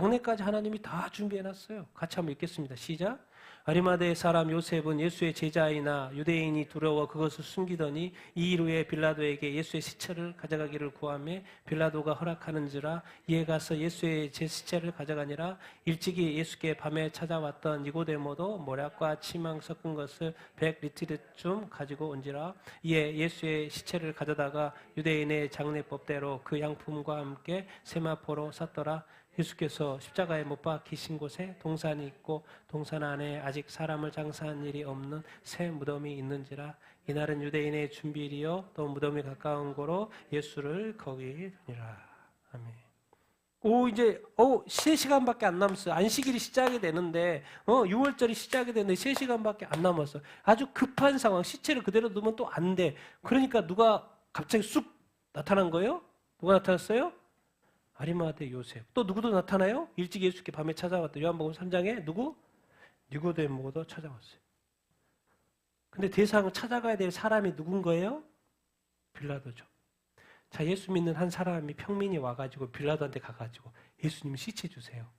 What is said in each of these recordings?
장례까지 하나님이 다 준비해놨어요. 같이 한번 읽겠습니다. 시작. 아리마대 사람 요셉은 예수의 제자이나 유대인이 두려워 그것을 숨기더니 이 일 후에 빌라도에게 예수의 시체를 가져가기를 구하며 빌라도가 허락하는지라 이에 가서 예수의 제 시체를 가져가니라. 일찍이 예수께 밤에 찾아왔던 니고데모도 모략과 치망 섞은 것을 100리트르쯤 가지고 온지라. 이에 예수의 시체를 가져다가 유대인의 장례법대로 그 양품과 함께 세마포로 쌌더라. 예수께서 십자가에 못 박히신 곳에 동산이 있고 동산 안에 아직 사람을 장사한 일이 없는 새 무덤이 있는지라. 이날은 유대인의 준비일이요 또 무덤이 가까운 고로 예수를 거기 두니라. 아멘. 이제 3시간밖에 안 남았어요. 안식일이 시작이 되는데 6월절이 시작이 되는데 3시간밖에 안 남았어. 아주 급한 상황. 시체를 그대로 두면 또 안 돼. 그러니까 누가 갑자기 쑥 나타난 거예요? 누가 나타났어요? 아리마대 요셉. 또 누구도 나타나요? 일찍 예수께 밤에 찾아왔던 요한복음 3장에 누구? 니고데모도 찾아왔어요. 근데 대상을 찾아가야 될 사람이 누군 거예요? 빌라도죠. 자, 예수 믿는 한 사람이 평민이 와가지고 빌라도한테 가가지고 예수님 시체 주세요.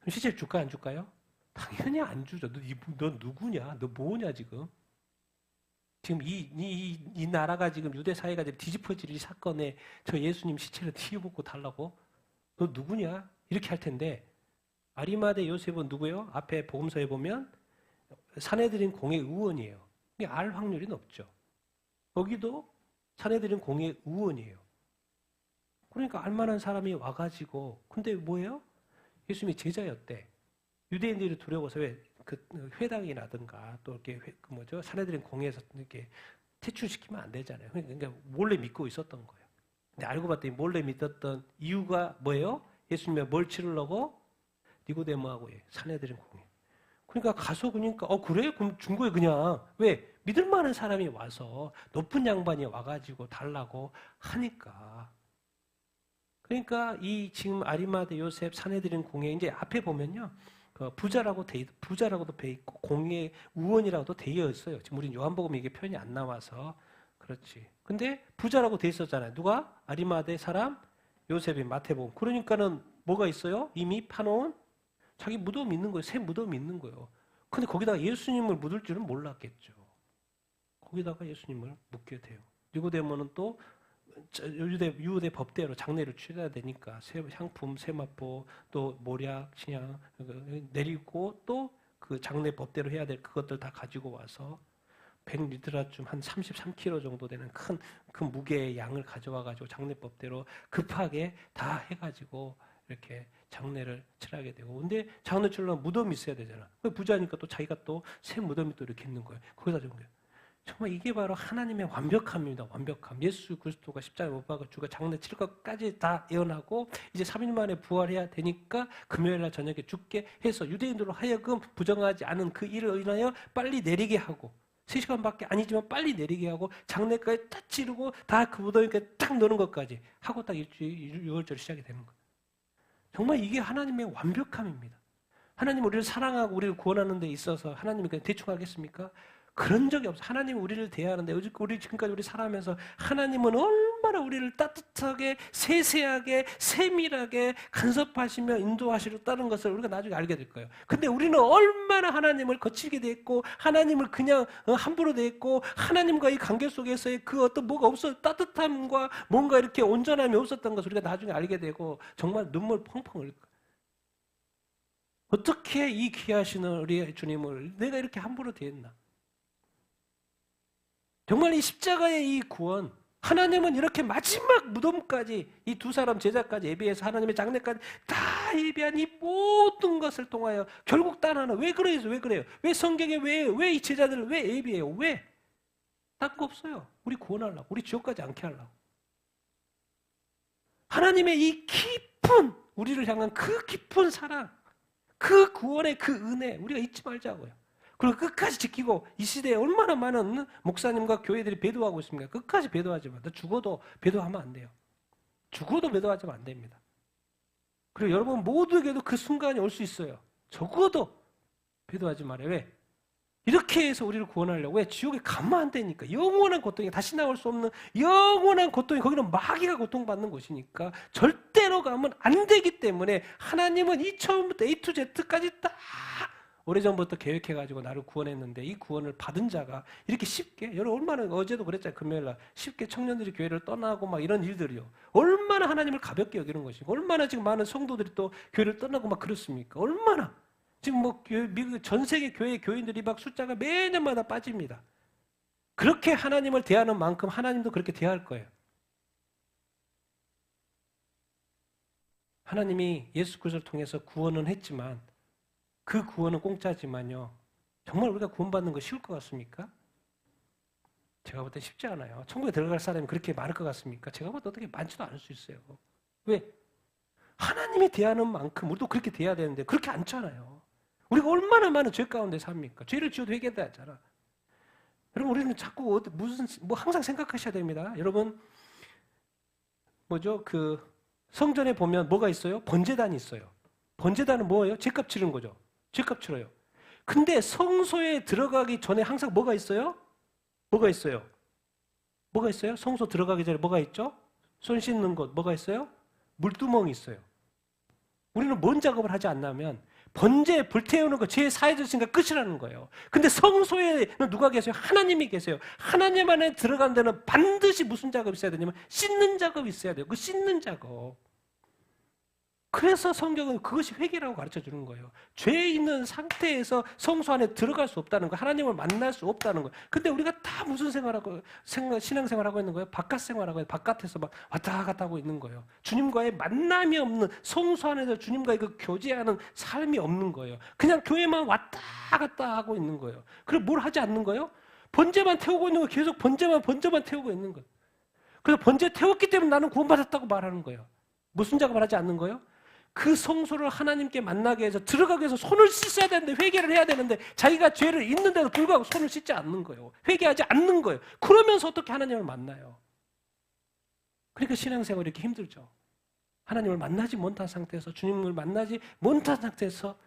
그럼 시체를 줄까요? 안 줄까요? 당연히 안 주죠. 너 누구냐? 너 뭐냐 지금? 지금 이 나라가 지금 유대 사회가 뒤집어질 이 사건에 저 예수님 시체를 튀어먹고 달라고? 너 누구냐? 이렇게 할 텐데 아리마대 요셉은 누구예요? 앞에 복음서에 보면 사내들인 공의 의원이에요. 알 확률이 높죠. 거기도 사내들인 공의 의원이에요. 그러니까 알만한 사람이 와가지고 근데 뭐예요? 예수님이 제자였대. 유대인들이 두려워서 왜 그 회당이라든가 또 이렇게 사내들인 공회에서 이렇게 퇴출시키면 안 되잖아요. 그러니까 몰래 믿고 있었던 거예요. 근데 알고 봤더니 몰래 믿었던 이유가 뭐예요? 예수님이 뭘 치르려고? 니고데모하고 사내들인 공회. 그러니까 가서 그러니까 그래? 그럼 준 거예요 그냥. 왜? 믿을 만한 사람이 와서 높은 양반이 와가지고 달라고 하니까. 그러니까 이 지금 아리마대 요셉 사내들인 공회 이제 앞에 보면요. 부자라고도 돼 있고 공의 의원이라고도 되어 있어요. 지금 우리는 요한복음에 이게 표현이 안 나와서 그렇지. 근데 부자라고 돼 있었잖아요. 누가? 아리마대 사람 요셉이 마태복음. 그러니까는 뭐가 있어요? 이미 파놓은 자기 무덤이 있는 거예요. 새 무덤이 있는 거예요. 근데 거기다가 예수님을 묻을 줄은 몰랐겠죠. 거기다가 예수님을 묻게 돼요. 니고데모는 또 유대 법대로 장례를 치러야 되니까 향품, 세마포, 또 모략, 신양 내리고 또 그 장례 법대로 해야 될 그것들 다 가지고 와서 100리트라쯤 한 33kg 정도 되는 큰 무게의 양을 가져와가지고 장례법대로 급하게 다 해가지고 이렇게 장례를 치르게 되고. 근데 장례 치르려면 무덤이 있어야 되잖아. 부자니까 또 자기가 또 새 무덤이 또 이렇게 있는 거예요. 거기다 준 거예요. 정말 이게 바로 하나님의 완벽함입니다. 완벽함. 예수 그리스도가 십자가에 못 박아 주가 장례 치를 것까지 다 예언하고 이제 3일 만에 부활해야 되니까 금요일날 저녁에 죽게 해서 유대인들로 하여금 부정하지 않은 그 일을 인하여 빨리 내리게 하고 3시간밖에 아니지만 빨리 내리게 하고 장례까지 딱 치르고 다 그 무덤에 딱 넣는 것까지 하고 딱 일주일 6월절 시작이 되는 거예요. 정말 이게 하나님의 완벽함입니다. 하나님 우리를 사랑하고 우리를 구원하는 데 있어서 하나님이 그냥 대충 하겠습니까? 그런 적이 없어요. 하나님은 우리를 대하는데 우리 지금까지 우리 살아가면서 하나님은 얼마나 우리를 따뜻하게 세세하게 세밀하게 간섭하시며 인도하시겠다는 것을 우리가 나중에 알게 될 거예요. 근데 우리는 얼마나 하나님을 거칠게 돼 있고 하나님을 그냥 함부로 돼 있고 하나님과의 관계 속에서의 그 어떤 뭐가 없어 따뜻함과 뭔가 이렇게 온전함이 없었던 것을 우리가 나중에 알게 되고 정말 눈물 펑펑 흘릴 거예요. 어떻게 이 귀하신 우리 주님을 내가 이렇게 함부로 대했나? 정말 이 십자가의 이 구원, 하나님은 이렇게 마지막 무덤까지 이 두 사람 제자까지 예비해서 하나님의 장례까지 다 예비한 이 모든 것을 통하여 결국 단 하나. 왜 그래요? 왜 그래요? 왜 성경에 왜 이 제자들을 왜 예비해요? 왜? 딴 거 없어요. 우리 구원하려고. 우리 지옥까지 않게 하려고. 하나님의 이 깊은 우리를 향한 그 깊은 사랑, 그 구원의 그 은혜 우리가 잊지 말자고요. 그리고 끝까지 지키고 이 시대에 얼마나 많은 목사님과 교회들이 배도하고 있습니까? 끝까지 배도하지 마. 너 죽어도 배도하면 안 돼요. 죽어도 배도하면 안 됩니다. 그리고 여러분 모두에게도 그 순간이 올 수 있어요. 적어도 배도하지 말아요. 왜? 이렇게 해서 우리를 구원하려고. 왜? 지옥에 가면 안 되니까. 영원한 고통이 다시 나올 수 없는 영원한 고통이, 거기는 마귀가 고통받는 곳이니까 절대로 가면 안 되기 때문에 하나님은 이 처음부터 A to Z까지 딱 오래전부터 계획해가지고 나를 구원했는데, 이 구원을 받은 자가 이렇게 쉽게, 여러분 얼마나, 어제도 그랬잖아요. 금요일날 쉽게 청년들이 교회를 떠나고 막 이런 일들이요, 얼마나 하나님을 가볍게 여기는 것이고, 얼마나 지금 많은 성도들이 또 교회를 떠나고 막 그렇습니까? 얼마나 지금 뭐 미국 전 세계 교인들이 막 숫자가 매년마다 빠집니다. 그렇게 하나님을 대하는 만큼 하나님도 그렇게 대할 거예요. 하나님이 예수 그리스도를 통해서 구원은 했지만, 그 구원은 공짜지만요, 정말 우리가 구원받는 거 쉬울 것 같습니까? 제가 볼 때 쉽지 않아요. 천국에 들어갈 사람이 그렇게 많을 것 같습니까? 제가 볼 때 어떻게 많지도 않을 수 있어요. 왜? 하나님이 대하는 만큼 우리도 그렇게 대해야 되는데 그렇게 않잖아요. 우리가 얼마나 많은 죄 가운데 삽니까? 죄를 지어도 회개해야 하잖아. 여러분, 우리는 자꾸 항상 생각하셔야 됩니다. 여러분, 성전에 보면 뭐가 있어요? 번제단이 있어요. 번제단은 뭐예요? 죄값 치르는 거죠. 죄값 치러요. 근데 성소에 들어가기 전에 항상 뭐가 있어요? 뭐가 있어요? 뭐가 있어요? 성소 들어가기 전에 뭐가 있죠? 손 씻는 곳, 뭐가 있어요? 물두멍이 있어요. 우리는 뭔 작업을 하지 않냐면 번제 불태우는 거, 죄 사해졌으니까 끝이라는 거예요. 근데 성소에는 누가 계세요? 하나님이 계세요. 하나님 안에 들어간 데는 반드시 무슨 작업이 있어야 되냐면 씻는 작업이 있어야 돼요. 그 씻는 작업. 그래서 성경은 그것이 회개라고 가르쳐 주는 거예요. 죄 있는 상태에서 성소 안에 들어갈 수 없다는 거, 하나님을 만날 수 없다는 거예요. 근데 우리가 다 무슨 신앙생활하고 있는 거예요? 바깥 생활하고 있는 거예요. 바깥에서 막 왔다 갔다 하고 있는 거예요. 주님과의 만남이 없는, 성소 안에서 주님과의 그 교제하는 삶이 없는 거예요. 그냥 교회만 왔다 갔다 하고 있는 거예요. 그리고 뭘 하지 않는 거예요? 번제만 태우고 있는 거예요. 계속 번제만 태우고 있는 거예요. 그래서 번제 태웠기 때문에 나는 구원받았다고 말하는 거예요. 무슨 작업을 하지 않는 거예요? 그 성소를 하나님께 만나게 해서 들어가기 위해서 손을 씻어야 되는데, 회개를 해야 되는데 자기가 죄를 있는데도 불구하고 손을 씻지 않는 거예요. 회개하지 않는 거예요. 그러면서 어떻게 하나님을 만나요? 그러니까 신앙생활이 이렇게 힘들죠. 하나님을 만나지 못한 상태에서, 주님을 만나지 못한 상태에서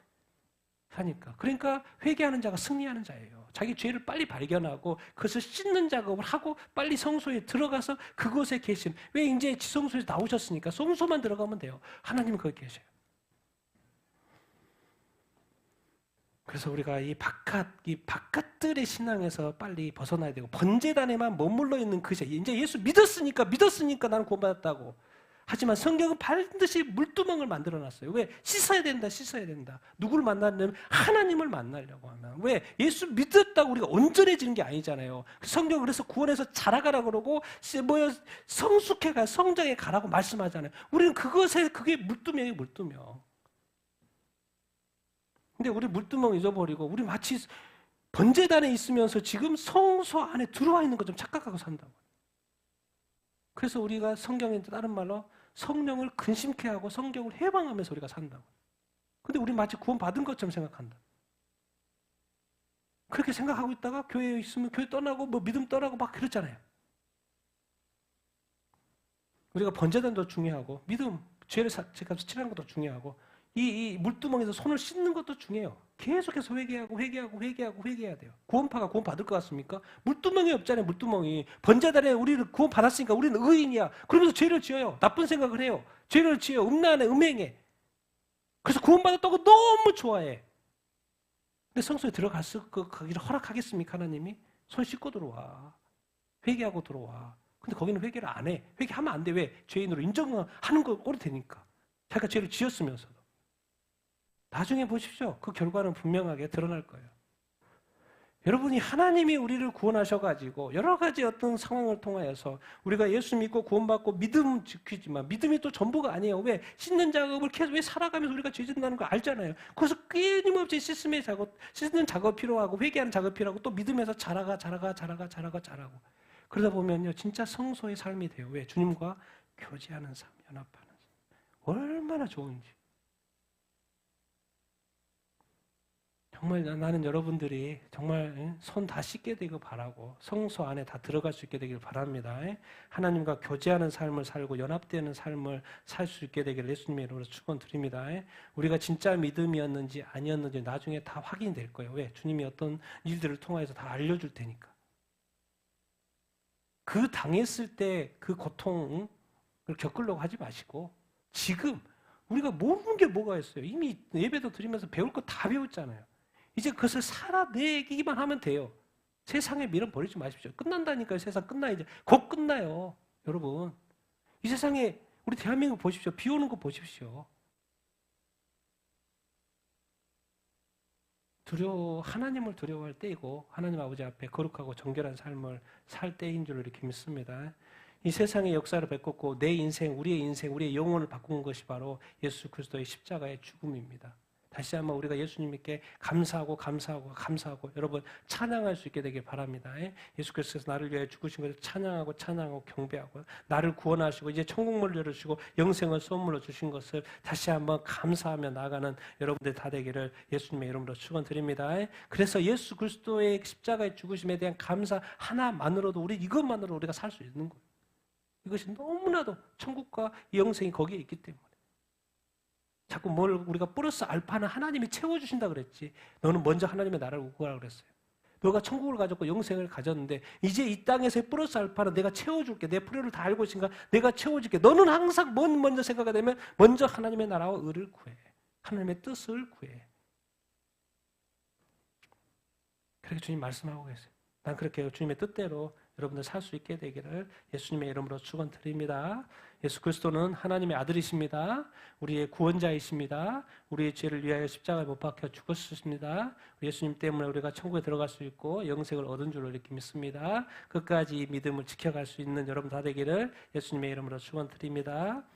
하니까. 그러니까 회개하는 자가 승리하는 자예요. 자기 죄를 빨리 발견하고 그것을 씻는 작업을 하고 빨리 성소에 들어가서 그곳에 계심. 왜? 이제 지성소에서 나오셨으니까 성소만 들어가면 돼요. 하나님은 거기 계셔요. 그래서 우리가 이 바깥들의 신앙에서 빨리 벗어나야 되고, 번제단에만 머물러 있는 그 죄. 이제 예수 믿었으니까 나는 구원받았다고. 하지만 성경은 반드시 물두멍을 만들어놨어요. 왜? 씻어야 된다. 누구를 만나려면 하나님을 만나려고 하면. 왜? 예수 믿었다고 우리가 온전해지는 게 아니잖아요. 성경은 그래서 구원해서 자라가라고 그러고 성숙해가, 성장해 가라고 말씀하잖아요. 우리는 그게 물두멍이에요. 물두멍. 근데 우리 물두멍 잊어버리고 우리 마치 번제단에 있으면서 지금 성소 안에 들어와 있는 것좀 착각하고 산다고. 그래서 우리가 성경에 다른 말로 성령을 근심케 하고 성경을 해방하면서 우리가 산다고. 근데 우리 마치 구원받은 것처럼 생각한다. 그렇게 생각하고 있다가 교회에 있으면 교회 떠나고 믿음 떠나고 막 그렇잖아요. 우리가 번제단도 중요하고 믿음, 죄를 죄값을 치르는 것도 중요하고 이 물두멍에서 손을 씻는 것도 중요해요. 계속해서 회개해야 돼요. 구원파가 구원 받을 것 같습니까? 물두멍이 없잖아요. 물두멍이. 번제단에 우리를 구원 받았으니까 우리는 의인이야. 그러면서 죄를 지어요. 나쁜 생각을 해요. 죄를 지어요. 음란해, 음행해. 그래서 구원 받았다고 너무 좋아해. 근데 성소에 가기를 허락하겠습니까? 하나님이? 손 씻고 들어와. 회개하고 들어와. 근데 거기는 회개를 안 해. 회개하면 안 돼. 왜? 죄인으로 인정하는 거 꼴이 되니까. 자기가 죄를 지었으면서도. 나중에 보십시오. 그 결과는 분명하게 드러날 거예요. 여러분이 하나님이 우리를 구원하셔가지고 여러 가지 어떤 상황을 통하여서 우리가 예수 믿고 구원받고 믿음 지키지만 믿음이 또 전부가 아니에요. 왜? 씻는 작업을 계속 왜 살아가면서 우리가 죄 짓는다는 거 알잖아요. 그래서 끊임없이 씻는 작업 필요하고 회개하는 작업 필요하고 또 믿음에서 자라가. 그러다 보면요, 진짜 성소의 삶이 돼요. 왜? 주님과 교제하는 삶, 연합하는 삶. 얼마나 좋은지. 정말 나는 여러분들이 정말 손 다 씻게 되길 바라고 성소 안에 다 들어갈 수 있게 되길 바랍니다. 하나님과 교제하는 삶을 살고 연합되는 삶을 살 수 있게 되기를 예수님의 이름으로 축원드립니다. 우리가 진짜 믿음이었는지 아니었는지 나중에 다 확인이 될 거예요. 왜? 주님이 어떤 일들을 통해서 다 알려줄 테니까. 그 당했을 때 그 고통을 겪으려고 하지 마시고 지금 우리가 모르는 게 뭐가 있어요. 이미 예배도 드리면서 배울 거 다 배웠잖아요. 이제 그것을 살아내기만 하면 돼요. 세상에 미련 버리지 마십시오. 끝난다니까요. 세상 끝나 이제 곧 끝나요. 여러분 이 세상에 우리 대한민국 보십시오. 비 오는 거 보십시오. 하나님을 두려워할 때이고 하나님 아버지 앞에 거룩하고 정결한 삶을 살 때인 줄 이렇게 믿습니다. 이 세상의 역사를 바꿨고 내 인생, 우리의 영혼을 바꾼 것이 바로 예수 그리스도의 십자가의 죽음입니다. 다시 한번 우리가 예수님께 감사하고 여러분 찬양할 수 있게 되길 바랍니다. 예수 그리스도께서 나를 위해 죽으신 것을 찬양하고 경배하고 나를 구원하시고 이제 천국문을 열어주시고 영생을 선물로 주신 것을 다시 한번 감사하며 나아가는 여러분들 다 되기를 예수님의 이름으로 축원드립니다. 그래서 예수 그리스도의 십자가의 죽으심에 대한 감사 하나만으로도 이것만으로 우리가 살 수 있는 거예요. 이것이 너무나도 천국과 영생이 거기에 있기 때문에. 자꾸 우리가 플러스 알파는 하나님이 채워주신다 그랬지. 너는 먼저 하나님의 나라를 구하라 그랬어요. 너가 천국을 가졌고 영생을 가졌는데 이제 이 땅에서의 플러스 알파는 내가 채워줄게. 내 필요를 다 알고 있으니까 내가 채워줄게. 너는 항상 먼저 생각하게 되면 먼저 하나님의 나라와 의를 구해. 하나님의 뜻을 구해. 그렇게 주님 말씀하고 계세요. 난 그렇게 주님의 뜻대로 여러분들 살 수 있게 되기를 예수님의 이름으로 축원드립니다. 예수 그리스도는 하나님의 아들이십니다. 우리의 구원자이십니다. 우리의 죄를 위하여 십자가에 못 박혀 죽었습니다. 예수님 때문에 우리가 천국에 들어갈 수 있고 영생을 얻은 줄로 이렇게 믿습니다. 끝까지 이 믿음을 지켜갈 수 있는 여러분 다 되기를 예수님의 이름으로 축원드립니다.